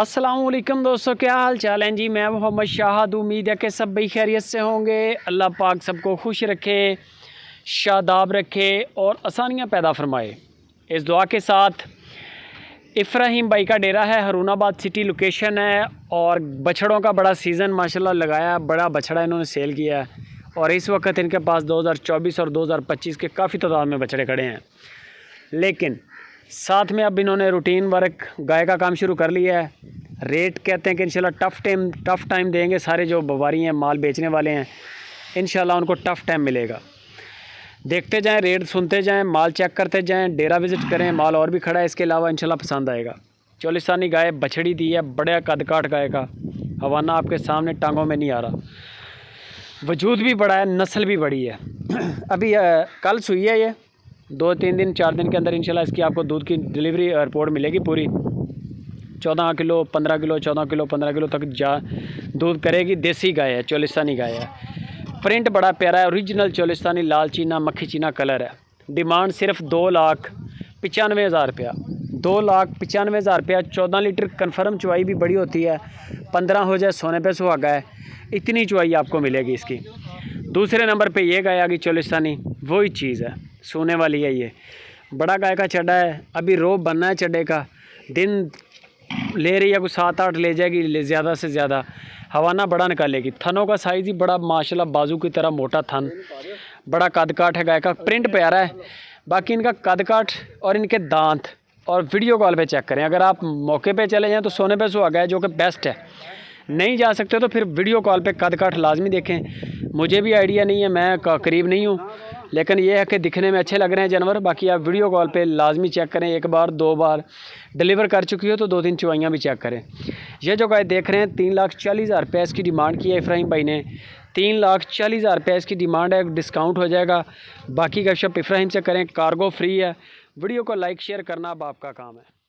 अस्सलामुअलैकुम दोस्तों, क्या हाल चाल हैं जी। मैं मोहम्मद शाहद, उम्मीद है कि सब भाई खैरियत से होंगे। अल्लाह पाक सबको खुश रखे, शादाब रखे और आसानियाँ पैदा फरमाए। इस दुआ के साथ इफ्राहीम भाई का डेरा है, हारूनाबाद सिटी लोकेशन है। और बछड़ों का बड़ा सीज़न माशाल्लाह लगाया, बड़ा बछड़ा इन्होंने सेल किया है। और इस वक्त इनके पास 2024 और 2025 के काफ़ी तादाद में बछड़े खड़े हैं। लेकिन साथ में अब इन्होंने रूटीन वर्क गाय का काम शुरू कर लिया है। रेट कहते हैं कि इंशाल्लाह टफ़ टाइम देंगे। सारे जो व्यापारी हैं, माल बेचने वाले हैं, इंशाल्लाह उनको टफ़ टाइम मिलेगा। देखते जाएं, रेट सुनते जाएं, माल चेक करते जाएं, डेरा विज़िट करें। माल और भी खड़ा है, इसके अलावा इंशाल्लाह पसंद आएगा। चोलिस्तानी गाय बछड़ी दी है, बड़ा कद काठ गाय का। हवाना आपके सामने टांगों में नहीं आ रहा, वजूद भी बड़ा है, नस्ल भी बड़ी है। अभी कल सुई है, ये 2-3 दिन 4 दिन के अंदर इंशाल्लाह इसकी आपको दूध की डिलीवरी रिपोर्ट मिलेगी पूरी। 14 किलो 15 किलो 14 किलो 15 किलो तक दूध करेगी। देसी गाय है, चोलिस्तानी गाय है। प्रिंट बड़ा प्यारा है, ओरिजिनल चोलिस्तानी लाल चीना मक्खी चीना कलर है। डिमांड सिर्फ 2,95,000 रुपया। 2,95,000 रुपया। 14 लीटर कन्फर्म चुवाई भी बड़ी होती है। 15 हो जाए सोने पे सुहागा है, इतनी चुवाई आपको मिलेगी इसकी। दूसरे नंबर पे ये गाय आ गई चोलिस्तानी, वही चीज़ है, सोने वाली है। ये बड़ा गाय का चड्डा है, अभी रोब बनना है चड्डे का। दिन ले रही है, कुछ 7-8 ले जाएगी ज़्यादा से ज़्यादा। हवाना बड़ा निकालेगी। थनों का साइज़ ही बड़ा माशाल्लाह, बाजू की तरह मोटा थन, बड़ा कद काठ है गाय का। प्रिंट प्यारा है। बाकी इनका कद काठ और इनके दांत और वीडियो कॉल पे चेक करें। अगर आप मौके पे चले जाएँ तो सोने पे सुहागा है, जो कि बेस्ट है। नहीं जा सकते तो फिर वीडियो कॉल पे कद काठ लाजमी देखें। मुझे भी आइडिया नहीं है, मैं करीब नहीं हूँ, लेकिन ये है कि दिखने में अच्छे लग रहे हैं जानवर। बाकी आप वीडियो कॉल पे लाजमी चेक करें। 1 बार 2 बार डिलीवर कर चुकी हो तो 2-3 चुवाइयाँ भी चेक करें। ये जो गाय देख रहे हैं, 3,40,000 रुपये इसकी डिमांड की है इफ्राहीम भाई ने। 3,40,000 रुपये इसकी डिमांड है, डिस्काउंट हो जाएगा। बाकी गपशप इफ्राहीम से करें, कार्गो फ्री है। वीडियो को लाइक शेयर करना अब आपका काम है।